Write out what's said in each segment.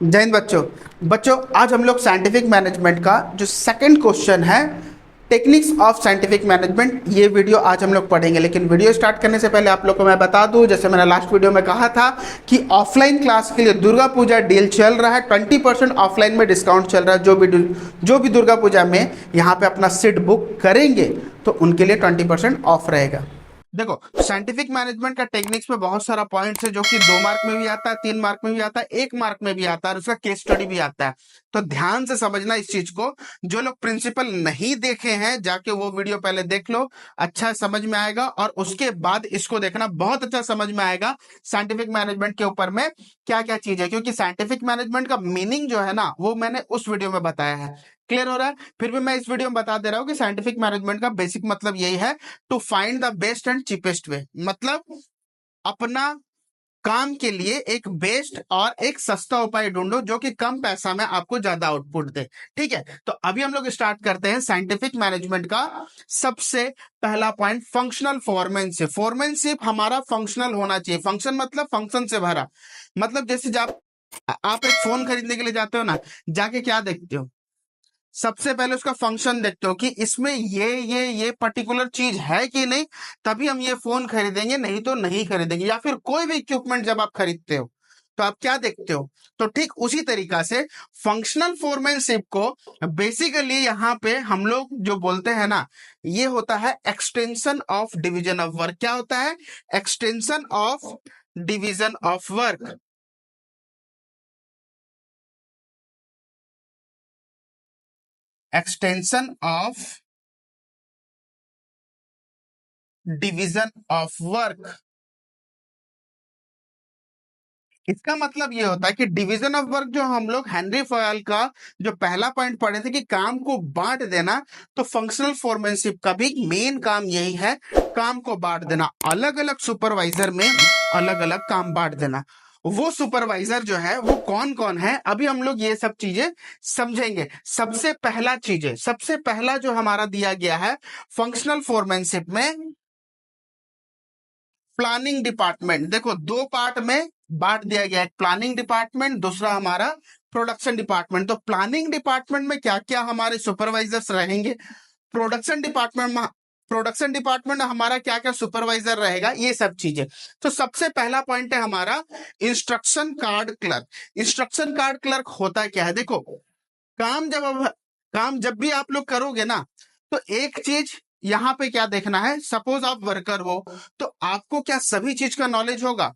जय हिंद बच्चों। बच्चों, आज हम लोग साइंटिफिक मैनेजमेंट का जो सेकंड क्वेश्चन है, टेक्निक्स ऑफ साइंटिफिक मैनेजमेंट, ये वीडियो आज हम लोग पढ़ेंगे। लेकिन वीडियो स्टार्ट करने से पहले आप लोग को मैं बता दूं, जैसे मैंने लास्ट वीडियो में कहा था कि ऑफलाइन क्लास के लिए दुर्गा पूजा डील चल रहा है। 20% ऑफलाइन में डिस्काउंट चल रहा है। जो भी दुर्गा पूजा में यहाँ पे अपना सीट बुक करेंगे तो उनके लिए 20% ऑफ रहेगा। देखो, साइंटिफिक मैनेजमेंट का टेक्निक्स में बहुत सारा पॉइंट्स है जो कि 2 मार्क में भी आता है, 3 मार्क में भी आता है, 1 मार्क में भी आता है, और उसका केस स्टडी भी आता है। तो ध्यान से समझना इस चीज को। जो लोग प्रिंसिपल नहीं देखे हैं, जाके वो वीडियो पहले देख लो, अच्छा समझ में आएगा, और उसके बाद इसको देखना, बहुत अच्छा समझ में आएगा साइंटिफिक मैनेजमेंट के ऊपर में क्या क्या चीज है। क्योंकि साइंटिफिक मैनेजमेंट का मीनिंग जो है ना, वो मैंने उस वीडियो में बताया है। क्लियर हो रहा है? फिर भी मैं इस वीडियो में बता दे रहा हूं कि साइंटिफिक मैनेजमेंट का बेसिक मतलब यही है, to find the best and cheapest way. मतलब अपना काम के लिए एक बेस्ट और एक सस्ता उपाय ढूंढो जो कि कम पैसा में आपको ज्यादा आउटपुट दे। ठीक है, तो अभी हम लोग स्टार्ट करते हैं साइंटिफिक मैनेजमेंट का। सबसे पहला पॉइंट, फंक्शनल फोरमैनशिप। फोरमैनशिप हमारा फंक्शनल होना चाहिए। फंक्शन मतलब फंक्शन से भरा। मतलब जैसे जब आप एक फोन खरीदने के लिए जाते हो ना, जाके क्या देखते हो? सबसे पहले उसका फंक्शन देखते हो कि इसमें ये पर्टिकुलर चीज है कि नहीं, तभी हम ये फोन खरीदेंगे, नहीं तो नहीं खरीदेंगे। या फिर कोई भी इक्विपमेंट जब आप खरीदते हो तो आप क्या देखते हो? तो ठीक उसी तरीका से फंक्शनल फोरमैनशिप को बेसिकली यहाँ पे हम लोग जो बोलते हैं ना, ये होता है extension of division of work. क्या होता है? Extension of division of work. Extension of division of work. इसका मतलब ये होता है कि डिवीजन ऑफ वर्क, जो हम लोग हेनरी फॉयल का जो पहला पॉइंट पढ़े थे कि काम को बांट देना, तो फंक्शनल फोरमैनशिप का भी मेन काम यही है, काम को बांट देना, अलग अलग सुपरवाइजर में अलग अलग काम बांट देना। वो सुपरवाइजर जो है वो कौन कौन है, अभी हम लोग ये सब चीजें समझेंगे। सबसे पहला जो हमारा दिया गया है फंक्शनल फोरमैनशिप में, प्लानिंग डिपार्टमेंट। देखो, दो पार्ट में बांट दिया गया है, प्लानिंग डिपार्टमेंट, दूसरा हमारा प्रोडक्शन डिपार्टमेंट। तो प्लानिंग डिपार्टमेंट में क्या क्या हमारे सुपरवाइजर्स रहेंगे, प्रोडक्शन डिपार्टमेंट में हमारा क्या क्या सुपरवाइजर रहेगा, ये सब चीजें। तो सबसे पहला पॉइंट है हमारा instruction card clerk. Instruction card clerk होता क्या है? देखो, काम जब अब काम जब भी आप लोग करोगे ना, तो एक चीज यहाँ पे क्या देखना है, सपोज आप वर्कर हो, तो आपको क्या सभी चीज का नॉलेज होगा?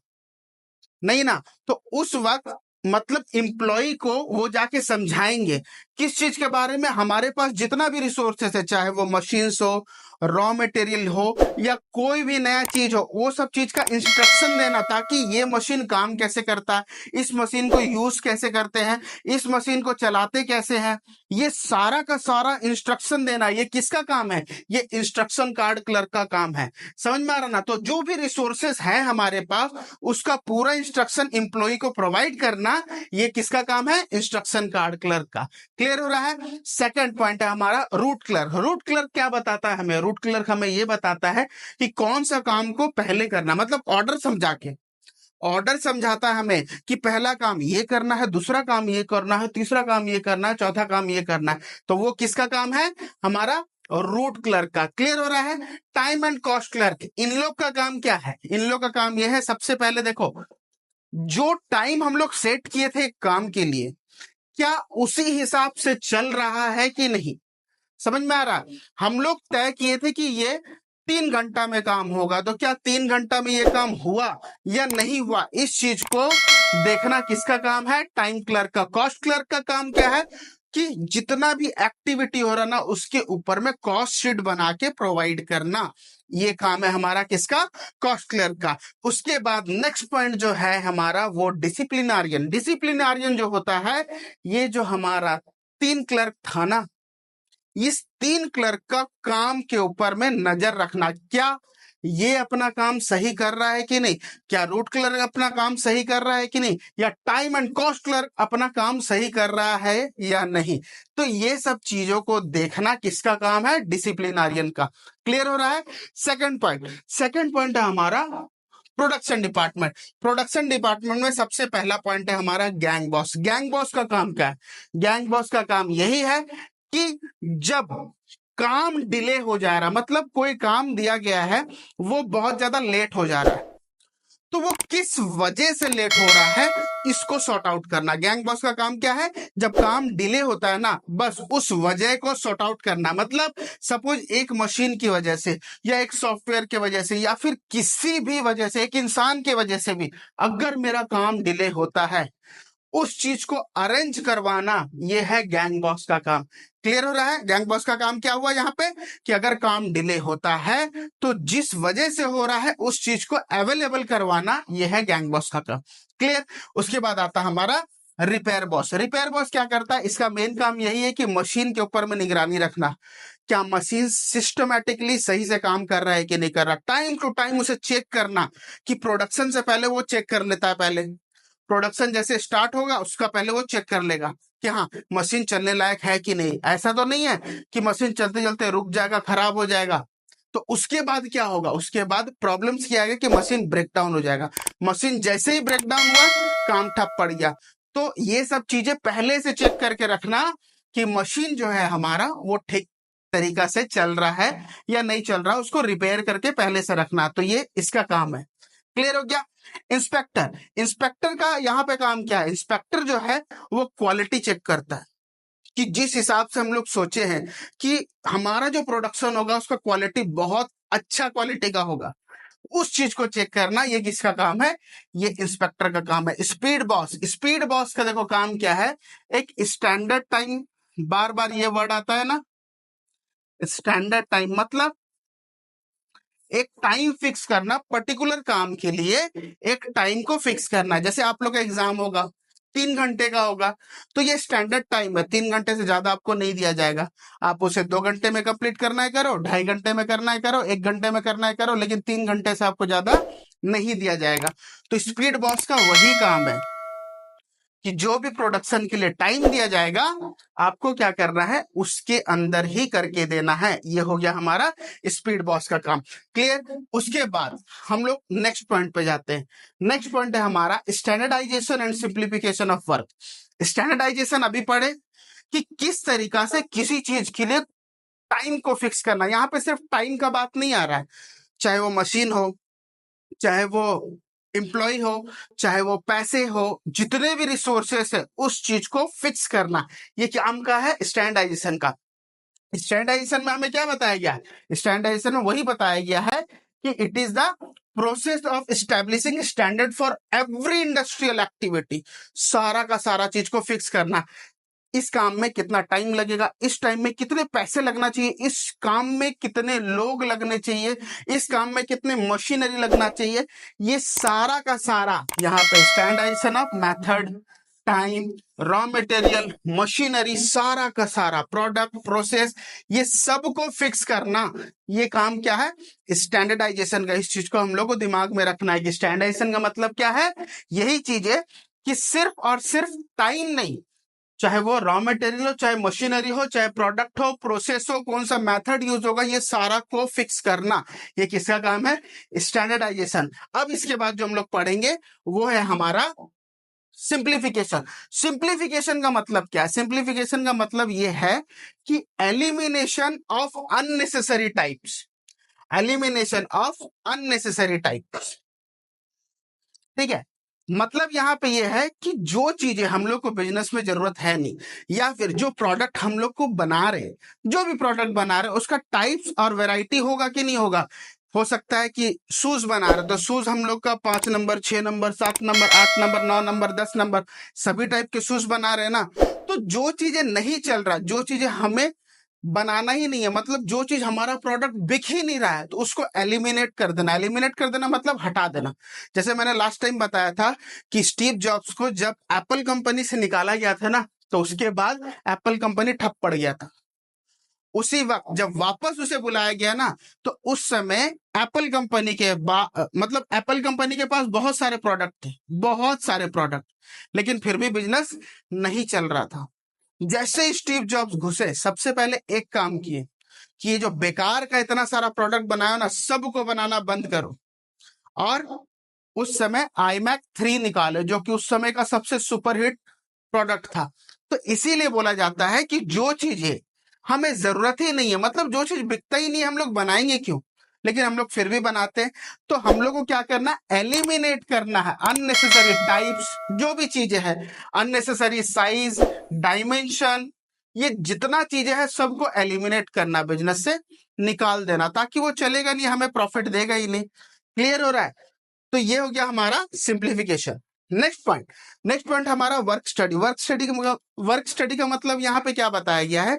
नहीं ना। तो उस वक्त मतलब एम्प्लॉय को वो जाके समझाएंगे किस चीज के बारे में। हमारे पास जितना भी रिसोर्सेस है, चाहे वो मशीन्स हो, रॉ मटेरियल हो, या कोई भी नया चीज हो, वो सब चीज का इंस्ट्रक्शन देना, ताकि ये मशीन काम कैसे करता है, इस मशीन को यूज कैसे करते हैं, इस मशीन को चलाते कैसे हैं, ये सारा का सारा इंस्ट्रक्शन देना, ये किसका काम है? ये इंस्ट्रक्शन कार्ड क्लर्क का काम है। समझ में आ रहा ना? तो जो भी रिसोर्सेस है हमारे पास, उसका पूरा इंस्ट्रक्शन एम्प्लॉय को प्रोवाइड करना, ये किसका काम है? इंस्ट्रक्शन कार्ड क्लर्क का। क्लियर हो रहा है? सेकंड पॉइंट है हमारा रूट क्लर्क। रूट क्लर्क क्या बताता है हमें? रूट क्लर्क हमें ये बताता है कि कौन सा काम को पहले करना, मतलब ऑर्डर समझाता है हमें कि पहला काम ये करना है, दूसरा काम ये करना है, तीसरा काम ये करना है, चौथा काम ये करना है। तो वो किसका काम है? हमारा रूट क्लर्क का। क्लियर हो रहा है? टाइम एंड कॉस्ट क्लर्क, इन लोग का काम क्या है? इन लोग का काम यह है, सबसे पहले देखो, जो टाइम हम लोग सेट किए थे काम के लिए, क्या उसी हिसाब से चल रहा है कि नहीं? समझ में आ रहा? हम लोग तय किए थे कि ये 3 घंटा में काम होगा, तो क्या 3 घंटा में ये काम हुआ या नहीं हुआ, इस चीज को देखना किसका काम है? टाइम क्लर्क का। कॉस्ट क्लर्क का काम क्या है? कि जितना भी एक्टिविटी हो रहा ना, उसके ऊपर में कॉस्ट शीट बना के प्रोवाइड करना, ये काम है हमारा किसका? कॉस्ट क्लर्क का। उसके बाद नेक्स्ट पॉइंट जो है हमारा, वो डिसिप्लिनारियन। डिसिप्लिनारियन जो होता है, ये जो हमारा 3 क्लर्क था ना, इस 3 क्लर्क का काम के ऊपर में नजर रखना, क्या ये अपना काम सही कर रहा है कि नहीं, क्या रूट क्लर्क अपना काम सही कर रहा है कि नहीं, या टाइम एंड कॉस्ट क्लर्क अपना काम सही कर रहा है या नहीं। तो ये सब चीजों को देखना किसका काम है? डिसिप्लिनारियन का। क्लियर हो रहा है? सेकंड पॉइंट है हमारा प्रोडक्शन डिपार्टमेंट। प्रोडक्शन डिपार्टमेंट में सबसे पहला पॉइंट है हमारा गैंग बॉस। गैंग बॉस का काम क्या है? गैंग बॉस का काम यही है कि जब काम डिले हो जा रहा, मतलब कोई काम दिया गया है वो बहुत ज्यादा लेट हो जा रहा है, तो वो किस वजह से लेट हो रहा है इसको सॉर्ट आउट करना। गैंग बॉस का काम क्या है? जब काम डिले होता है ना, बस उस वजह को सॉर्ट आउट करना। मतलब सपोज एक मशीन की वजह से या एक सॉफ्टवेयर की वजह से या फिर किसी भी वजह से, एक इंसान की वजह से भी अगर मेरा काम डिले होता है, उस चीज को अरेंज करवाना, ये है गैंग बॉस का काम। क्लियर हो रहा है? गैंग बॉस का काम क्या हुआ यहाँ पे कि अगर काम डिले होता है तो जिस वजह से हो रहा है उस चीज को अवेलेबल करवाना, ये है गैंग बॉस का काम। क्लियर? उसके बाद आता हमारा रिपेयर बॉस। रिपेयर बॉस क्या करता है? इसका मेन काम यही है कि मशीन के ऊपर में निगरानी रखना, क्या मशीन सिस्टमैटिकली सही से काम कर रहा है कि नहीं कर रहा, टाइम टू टाइम उसे चेक करना, कि प्रोडक्शन से पहले वो चेक कर लेता है, पहले प्रोडक्शन जैसे स्टार्ट होगा उसका पहले वो चेक कर लेगा कि हाँ मशीन चलने लायक है कि नहीं। ऐसा तो नहीं है कि मशीन चलते चलते रुक जाएगा, खराब हो जाएगा, तो उसके बाद क्या होगा? उसके बाद प्रॉब्लम्स क्या आएगा कि मशीन ब्रेक डाउन हो जाएगा। मशीन जैसे ही ब्रेक डाउन हुआ, काम ठप पड़ गया। तो ये सब चीजें पहले से चेक करके रखना कि मशीन जो है हमारा वो ठीक तरीका से चल रहा है या नहीं चल रहा, उसको रिपेयर करके पहले से रखना। तो ये इसका काम है। क्लियर हो गया? इंस्पेक्टर। इंस्पेक्टर का यहाँ पे काम क्या है? इंस्पेक्टर जो है वो क्वालिटी चेक करता है कि जिस हिसाब से हम लोग सोचे हैं कि हमारा जो प्रोडक्शन होगा उसका क्वालिटी बहुत अच्छा क्वालिटी का होगा, उस चीज को चेक करना, ये किसका काम है? ये इंस्पेक्टर का काम है। Speed boss. स्पीड बॉस का देखो काम क्या है? एक स्टैंडर्ड टाइम, बार बार ये वर्ड आता है ना, स्टैंडर्ड टाइम मतलब एक टाइम फिक्स करना, पर्टिकुलर काम के लिए एक टाइम को फिक्स करना। जैसे आप लोग का एग्जाम होगा 3 घंटे का होगा, तो ये स्टैंडर्ड टाइम है, 3 घंटे से ज्यादा आपको नहीं दिया जाएगा। आप उसे 2 घंटे में कंप्लीट करना है करो, 2.5 घंटे में करना है करो, 1 घंटे में करना है करो, लेकिन 3 घंटे से आपको ज्यादा नहीं दिया जाएगा। तो स्पीड बॉस का वही काम है कि जो भी प्रोडक्शन के लिए टाइम दिया जाएगा आपको क्या करना है, उसके अंदर ही करके देना है। ये हो गया हमारा स्पीड बॉस का काम। क्लियर? उसके बाद हम लोग नेक्स्ट पॉइंट पे जाते हैं। नेक्स्ट पॉइंट है हमारा standardisation and simplification of work. Standardisation अभी पढ़े कि किस तरीका से किसी चीज के लिए टाइम को फिक्स करना। यहाँ पे सिर्फ टाइम का बात नहीं आ रहा है, चाहे वो मशीन हो, चाहे वो एम्प्लॉय हो, चाहे वो पैसे हो, जितने भी रिसोर्सेस है उस चीज को फिक्स करना, ये काम का है स्टैंडर्डाइजेशन का। स्टैंडर्डाइजेशन में हमें क्या बताया गया है? स्टैंडर्डाइजेशन में वही बताया गया है कि it is the process of establishing standard for every industrial activity. सारा का सारा चीज को फिक्स करना, इस काम में कितना टाइम लगेगा, इस टाइम में कितने पैसे लगना चाहिए, इस काम में कितने लोग लगने चाहिए, इस काम में कितने मशीनरी लगना चाहिए, ये सारा का सारा यहाँ पे standardisation of method, time, raw material, machinery, सारा का सारा प्रोडक्ट, प्रोसेस, ये सब को फिक्स करना, ये काम क्या है? स्टैंडर्डाइजेशन का। इस चीज को हम लोग को दिमाग में रखना है कि स्टैंडर्डाइजेशन का मतलब क्या है। यही चीज है कि सिर्फ और सिर्फ टाइम नहीं, चाहे वो रॉ मटेरियल हो, चाहे मशीनरी हो, चाहे प्रोडक्ट हो, प्रोसेस हो, कौन सा मेथड यूज होगा, ये सारा को फिक्स करना, ये किसका काम है? स्टैंडर्डाइजेशन। अब इसके बाद जो हम लोग पढ़ेंगे वो है हमारा सिंप्लीफिकेशन। सिंप्लीफिकेशन का मतलब क्या है? सिंप्लीफिकेशन का मतलब ये है कि elimination of unnecessary types. Elimination of unnecessary types, ठीक है? मतलब यहाँ पे ये है कि जो चीजें हम लोग को बिजनेस में जरूरत है नहीं, या फिर जो प्रोडक्ट हम लोग को बना रहे, जो भी प्रोडक्ट बना रहे उसका टाइप्स और वैरायटी होगा कि नहीं होगा। हो सकता है कि शूज बना रहे तो शूज हम लोग का 5 number, 6 number, 7 number, 8 number, 9 number, 10 number, सभी टाइप के शूज बना रहे ना। तो जो चीजें नहीं चल रहा, जो चीजें हमें बनाना ही नहीं है, मतलब जो चीज हमारा प्रोडक्ट बिक ही नहीं रहा है, तो उसको एलिमिनेट कर देना। एलिमिनेट कर देना मतलब हटा देना। जैसे मैंने लास्ट टाइम बताया था कि स्टीव जॉब्स को जब एप्पल कंपनी से निकाला गया था ना, तो उसके बाद एप्पल कंपनी ठप पड़ गया था। उसी वक्त जब वापस उसे बुलाया गया ना, तो उस समय एप्पल कंपनी के मतलब एप्पल कंपनी के पास बहुत सारे प्रोडक्ट थे, बहुत सारे प्रोडक्ट, लेकिन फिर भी बिजनेस नहीं चल रहा था। जैसे ही स्टीव जॉब्स घुसे, सबसे पहले एक काम किए कि ये जो बेकार का इतना सारा प्रोडक्ट बनाया ना, सबको बनाना बंद करो और उस समय iMac 3 निकाले, जो कि उस समय का सबसे सुपरहिट प्रोडक्ट था। तो इसीलिए बोला जाता है कि जो चीजें हमें जरूरत ही नहीं है, मतलब जो चीज बिकता ही नहीं, हम लोग बनाएंगे क्यों, लेकिन हम लोग फिर भी बनाते हैं। तो हम लोग को क्या करना, एलिमिनेट करना है अननेसेसरी टाइप्स, जो भी चीजें हैं, अननेसेसरी साइज, डायमेंशन, ये जितना चीजें हैं सबको एलिमिनेट करना, बिजनेस से निकाल देना, ताकि वो चलेगा नहीं, हमें प्रॉफिट देगा ही नहीं। क्लियर हो रहा है? तो ये हो गया हमारा सिंप्लीफिकेशन। नेक्स्ट पॉइंट हमारा वर्क स्टडी। वर्क स्टडी का मतलब यहाँ पे क्या बताया गया है,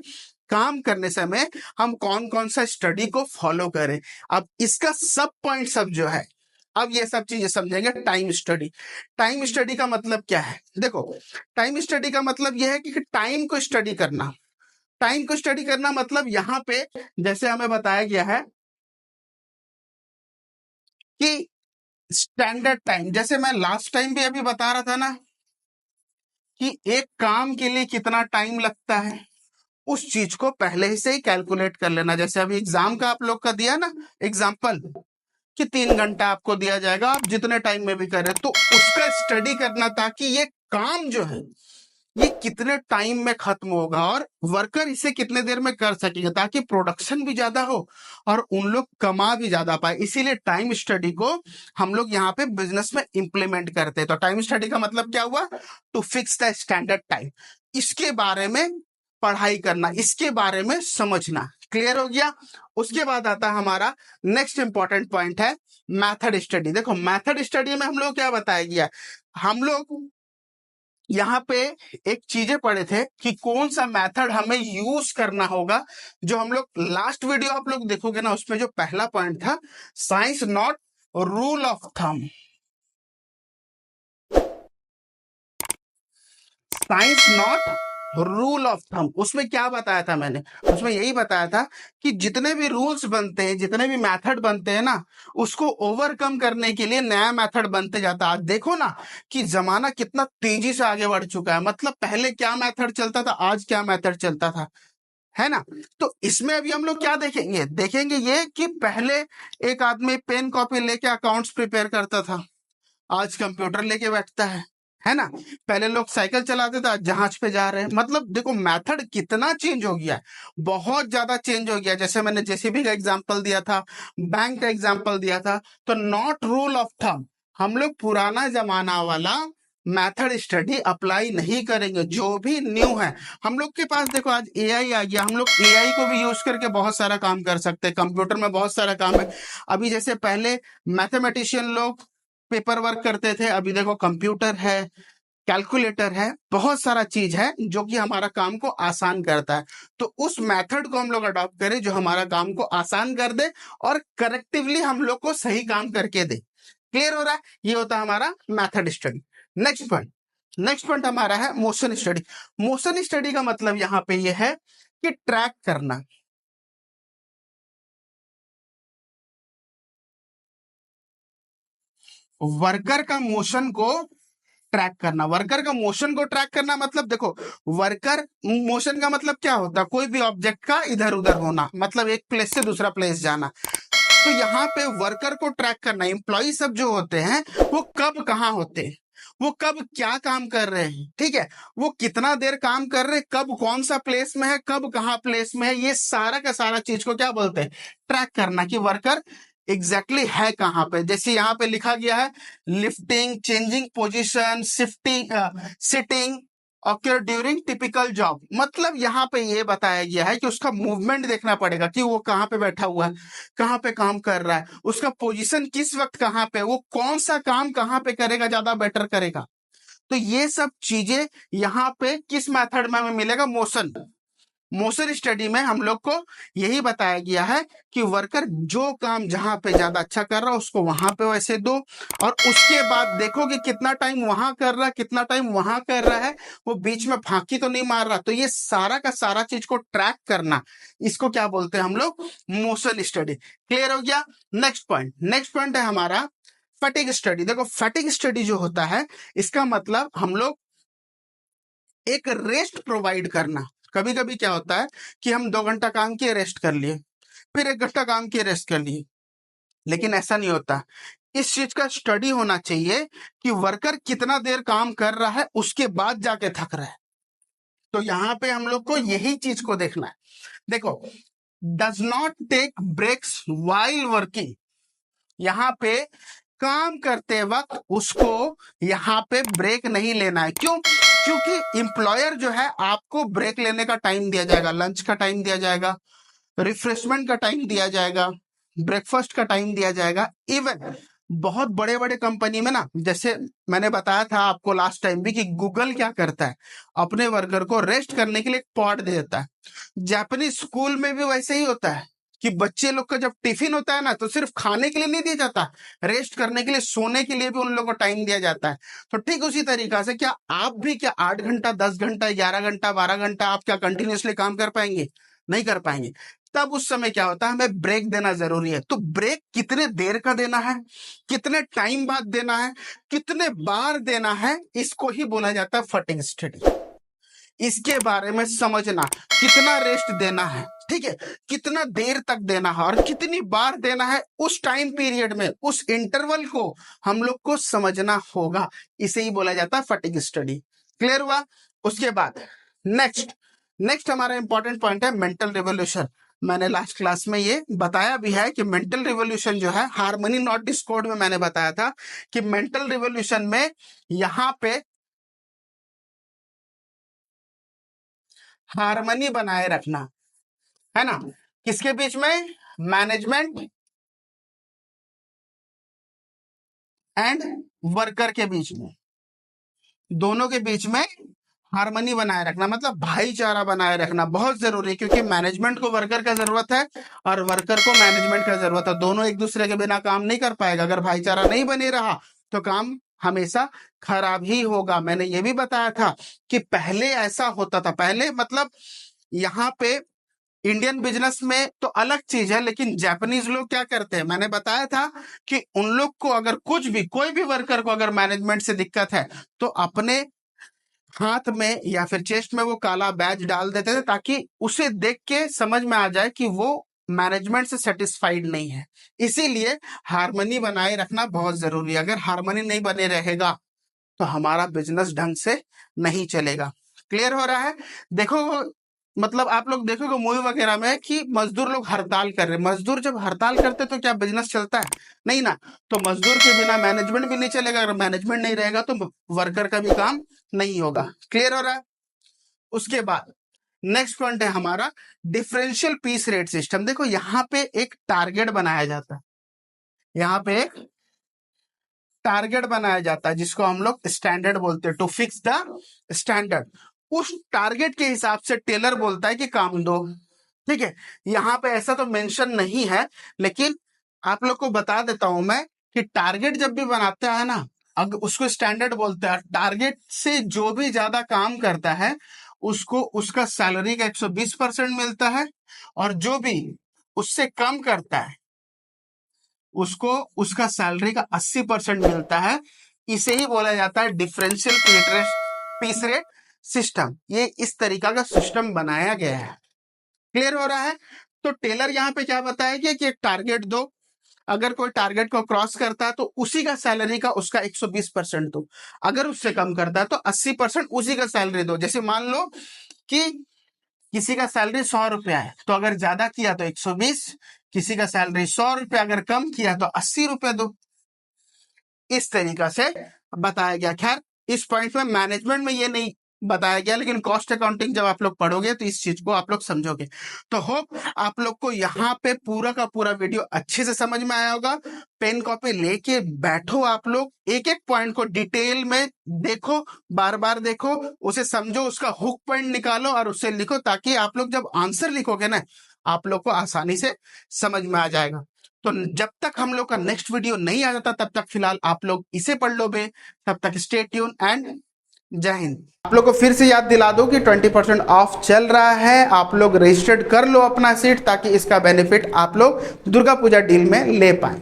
काम करने समय हम कौन कौन सा स्टडी को फॉलो करें। अब इसका सब पॉइंट सब जो है, अब ये सब चीजें समझेंगे। टाइम स्टडी का मतलब क्या है, देखो, टाइम स्टडी का मतलब यह है कि टाइम को स्टडी करना। टाइम को स्टडी करना मतलब यहाँ पे जैसे हमें बताया गया है कि स्टैंडर्ड टाइम, जैसे मैं लास्ट टाइम भी अभी बता रहा था ना कि एक काम के लिए कितना टाइम लगता है, उस चीज को पहले ही से ही कैलकुलेट कर लेना। जैसे अभी एग्जाम का आप लोग का दिया ना एग्जाम्पल, कि 3 घंटा आपको दिया जाएगा, आप जितने टाइम में भी करें, तो उसका स्टडी करना, ताकि ये काम जो है ये कितने टाइम में खत्म होगा और वर्कर इसे कितने देर में कर सकेंगे, ताकि प्रोडक्शन भी ज्यादा हो और उन लोग कमा भी ज्यादा पाए। इसीलिए टाइम स्टडी को हम लोग यहाँ पे बिजनेस में इंप्लीमेंट करते हैं। तो टाइम स्टडी का मतलब क्या हुआ, to fix the standard time, इसके बारे में पढ़ाई करना, इसके बारे में समझना। क्लियर हो गया? उसके बाद आता है हमारा नेक्स्ट इंपॉर्टेंट पॉइंट है मैथड स्टडी। देखो, मैथड स्टडी में हम लोग क्या बताया गया, हम लोग यहाँ पे एक चीजें पढ़े थे कि कौन सा मेथड हमें यूज करना होगा। जो हम लोग लास्ट वीडियो आप लोग देखोगे ना, उसमें जो पहला पॉइंट था, science not rule of thumb. Science not rule of thumb, उसमें क्या बताया था मैंने, उसमें यही बताया था कि जितने भी रूल्स बनते हैं, जितने भी मेथड बनते हैं ना, उसको ओवरकम करने के लिए नया मेथड बनते जाता है। आज देखो ना कि जमाना कितना तेजी से आगे बढ़ चुका है, मतलब पहले क्या मेथड चलता था, आज क्या मेथड चलता था, है ना। तो इसमें अभी हम लोग क्या देखेंगे, देखेंगे ये कि पहले एक आदमी पेन कॉपी लेके अकाउंट्स प्रिपेयर करता था, आज कंप्यूटर लेके बैठता है ना। पहले लोग साइकिल चलाते थे, आज जहाज पे जा रहे हैं। मतलब देखो मेथड कितना चेंज हो गया है, बहुत ज्यादा चेंज हो गया। जैसे मैंने जेसीबी का एग्जांपल दिया था, बैंक का एग्जांपल दिया था, तो नॉट रूल ऑफ थंब, हम लोग पुराना जमाना वाला मेथड स्टडी अप्लाई नहीं करेंगे। जो भी न्यू है हम लोग के पास, देखो आज एआई आ गया, हम लोग एआई को भी यूज करके बहुत सारा काम कर सकते हैं। कंप्यूटर में बहुत सारा काम है। अभी जैसे पहले मैथमेटिशियन लोग पेपर वर्क करते थे, अभी देखो कंप्यूटर है, कैलकुलेटर है, बहुत सारा चीज है जो कि हमारा काम को आसान करता है। तो उस मेथड को हम लोग अडॉप्ट करें जो हमारा काम को आसान कर दे और करेक्टिवली हम लोग को सही काम करके दे। क्लियर हो रहा है? ये होता है हमारा मेथड स्टडी। नेक्स्ट पॉइंट हमारा है मोशन स्टडी। मोशन स्टडी का मतलब यहाँ पे ये है कि ट्रैक करना। वर्कर का मोशन को ट्रैक करना, वर्कर का मोशन को ट्रैक करना मतलब देखो, वर्कर मोशन का मतलब क्या होता है, कोई भी ऑब्जेक्ट का इधर उधर होना, मतलब एक प्लेस से दूसरा प्लेस जाना। तो यहाँ पे वर्कर को ट्रैक करना, एम्प्लॉय सब जो होते हैं वो कब कहाँ होते हैं, वो कब क्या काम कर रहे हैं, ठीक है, वो कितना देर काम कर रहे हैं, कब कौन सा प्लेस में है, कब कहाँ प्लेस में है, ये सारा का सारा चीज को क्या बोलते हैं, ट्रैक करना, कि वर्कर एग्जैक्टली है कहाँ पे। जैसे यहाँ पे लिखा गया है lifting, changing position, shifting, sitting occur during typical job. मतलब यहाँ पे ये बताया गया है कि उसका मूवमेंट देखना पड़ेगा कि वो कहाँ पे बैठा हुआ है, कहाँ पे काम कर रहा है, उसका पोजीशन किस वक्त कहाँ पे, वो कौन सा काम कहाँ पे करेगा, ज्यादा बेटर करेगा। तो ये सब चीजें यहाँ पे किस मेथड में हमें मिलेगा, मोशन स्टडी में हम लोग को यही बताया गया है कि वर्कर जो काम जहां पे ज्यादा अच्छा कर रहा है उसको वहां पे वैसे दो, और उसके बाद देखो कि कितना टाइम वहां कर रहा है, कितना टाइम वहां कर रहा है, वो बीच में फांकी तो नहीं मार रहा। तो ये सारा का सारा चीज को ट्रैक करना, इसको क्या बोलते हैं हम लोग, मोशन स्टडी। क्लियर हो गया? नेक्स्ट पॉइंट है हमारा फैटिग स्टडी। देखो फैटिग स्टडी जो होता है, इसका मतलब हम लोग एक रेस्ट प्रोवाइड करना। कभी कभी क्या होता है कि हम 2 घंटा काम किए, रेस्ट कर लिए, फिर 1 घंटा काम किए, रेस्ट कर लिए, लेकिन ऐसा नहीं होता। इस चीज का स्टडी होना चाहिए कि वर्कर कितना देर काम कर रहा है उसके बाद जाके थक रहा है। तो यहाँ पे हम लोग को यही चीज को देखना है। देखो, does not take breaks while working, यहाँ पे काम करते वक्त उसको यहाँ पे ब्रेक नहीं लेना है। क्यों? क्योंकि एम्प्लॉयर जो है आपको ब्रेक लेने का टाइम दिया जाएगा, लंच का टाइम दिया जाएगा, रिफ्रेशमेंट का टाइम दिया जाएगा, ब्रेकफास्ट का टाइम दिया जाएगा। इवन बहुत बड़े बड़े कंपनी में ना, जैसे मैंने बताया था आपको लास्ट टाइम भी कि गूगल क्या करता है, अपने वर्कर को रेस्ट करने के लिए एक पॉड दे देता है। जापानीज स्कूल में भी वैसे ही होता है कि बच्चे लोग का जब टिफिन होता है ना, तो सिर्फ खाने के लिए नहीं दिया जाता, रेस्ट करने के लिए, सोने के लिए भी उन लोगों को टाइम दिया जाता है। तो ठीक उसी तरीका से क्या आप भी क्या 8 घंटा, 10 घंटा, 11 घंटा, 12 घंटा आप क्या कंटिन्यूअसली काम कर पाएंगे? नहीं कर पाएंगे। तब उस समय क्या होता है, हमें ब्रेक देना जरूरी है। तो ब्रेक कितने देर का देना है, कितने टाइम बाद देना है, कितने बार देना है, इसको ही बोला जाता है फटिग स्टडी। इसके बारे में समझना, कितना रेस्ट देना है, ठीक है, कितना देर तक देना है और कितनी बार देना है, उस टाइम पीरियड में, उस इंटरवल को हम लोग को समझना होगा। इसे ही बोला जाता है फटिग स्टडी। क्लियर हुआ? उसके बाद नेक्स्ट हमारा इंपॉर्टेंट पॉइंट है मेंटल रिवोल्यूशन। मैंने लास्ट क्लास में ये बताया भी है कि मेंटल रिवोल्यूशन जो है, हार्मनी नॉट डिस्कॉर्ड में मैंने बताया था कि मेंटल रिवोल्यूशन में यहां पे हार्मनी बनाए रखना है ना, किसके बीच में? मैनेजमेंट एंड वर्कर के बीच में, दोनों के बीच में हार्मनी बनाए रखना, मतलब भाईचारा बनाए रखना बहुत जरूरी है। क्योंकि मैनेजमेंट को वर्कर का जरूरत है और वर्कर को मैनेजमेंट का जरूरत है। दोनों एक दूसरे के बिना काम नहीं कर पाएगा। अगर भाईचारा नहीं बने रहा तो काम हमेशा खराब ही होगा। मैंने ये भी बताया था कि पहले ऐसा होता था, पहले मतलब यहाँ पे इंडियन बिजनेस में तो अलग चीज है, लेकिन जापानीज लोग क्या करते हैं, मैंने बताया था कि उन लोग को अगर कुछ भी, कोई भी वर्कर को अगर मैनेजमेंट से दिक्कत है तो अपने हाथ में या फिर चेस्ट में वो काला बैज डाल देते थे, ताकि उसे देख के समझ में आ जाए कि वो मैनेजमेंट से सेटिस्फाइड नहीं है। इसीलिए हार्मनी बनाए रखना बहुत जरूरी है। अगर हार्मनी नहीं बने रहेगा तो हमारा बिजनेस ढंग से नहीं चलेगा। क्लियर हो रहा है? देखो, मतलब आप लोग देखोगे मूवी वगैरह में कि मजदूर लोग हड़ताल कर रहे हैं। मजदूर जब हड़ताल करते तो क्या बिजनेस चलता है? नहीं ना। तो मजदूर के बिना मैनेजमेंट भी नहीं चलेगा। अगर मैनेजमेंट नहीं रहेगा तो वर्कर का भी काम नहीं होगा। क्लियर हो रहा है? उसके बाद नेक्स्ट पॉइंट है हमारा डिफरेंशियल पीस रेट सिस्टम। देखो, यहाँ पे एक टारगेट बनाया जाता है, यहाँ पे एक टारगेट बनाया जाता है जिसको हम लोग स्टैंडर्ड बोलते हैं, टू फिक्स द स्टैंडर्ड। उस टारगेट के हिसाब से टेलर बोलता है कि काम दो। ठीक है, यहाँ पे ऐसा तो मेंशन नहीं है, लेकिन आप लोग को बता देता हूं मैं कि टारगेट जब भी बनाते हैं ना, अगर उसको स्टैंडर्ड बोलते हैं। टारगेट से जो भी ज्यादा काम करता है उसको उसका सैलरी का 120% मिलता है, और जो भी उससे कम करता है उसको उसका सैलरी का 80% मिलता है। इसे ही बोला जाता है डिफरेंशियल पीस रेट सिस्टम। ये इस तरीका का सिस्टम बनाया गया है। क्लियर हो रहा है? तो टेलर यहाँ पे क्या बताया कि एक टारगेट दो, अगर कोई टारगेट को क्रॉस करता है तो उसी का सैलरी का उसका 120% दो, अगर उससे कम करता है तो 80% उसी का सैलरी दो। जैसे मान लो कि किसी का सैलरी 100 रुपया है, तो अगर ज्यादा किया तो 120, किसी का सैलरी 100 रुपया अगर कम किया तो 80 रुपया दो। इस तरीका से बताया गया। खैर, इस पॉइंट में मैनेजमेंट में ये नहीं बताया गया, लेकिन कॉस्ट अकाउंटिंग जब आप लोग पढ़ोगे तो इस चीज को आप लोग समझोगे। तो होप आप लोग को यहाँ पे पूरा का पूरा वीडियो अच्छे से समझ में आया होगा। पेन कॉपी लेके बैठो, आप लोग एक एक पॉइंट को डिटेल में देखो, बार बार देखो, उसे समझो, उसका हुक पॉइंट निकालो और उसे लिखो, ताकि आप लोग जब आंसर लिखोगे ना, आप लोग को आसानी से समझ में आ जाएगा। तो जब तक हम लोग का नेक्स्ट वीडियो नहीं आ जाता, तब तक फिलहाल आप लोग इसे पढ़ लो बे। तब तक स्टे ट्यून एंड जय हिंद। आप लोग को फिर से याद दिला दो कि 20% ऑफ चल रहा है। आप लोग रजिस्टर्ड कर लो अपना सीट, ताकि इसका बेनिफिट आप लोग दुर्गा पूजा डील में ले पाए।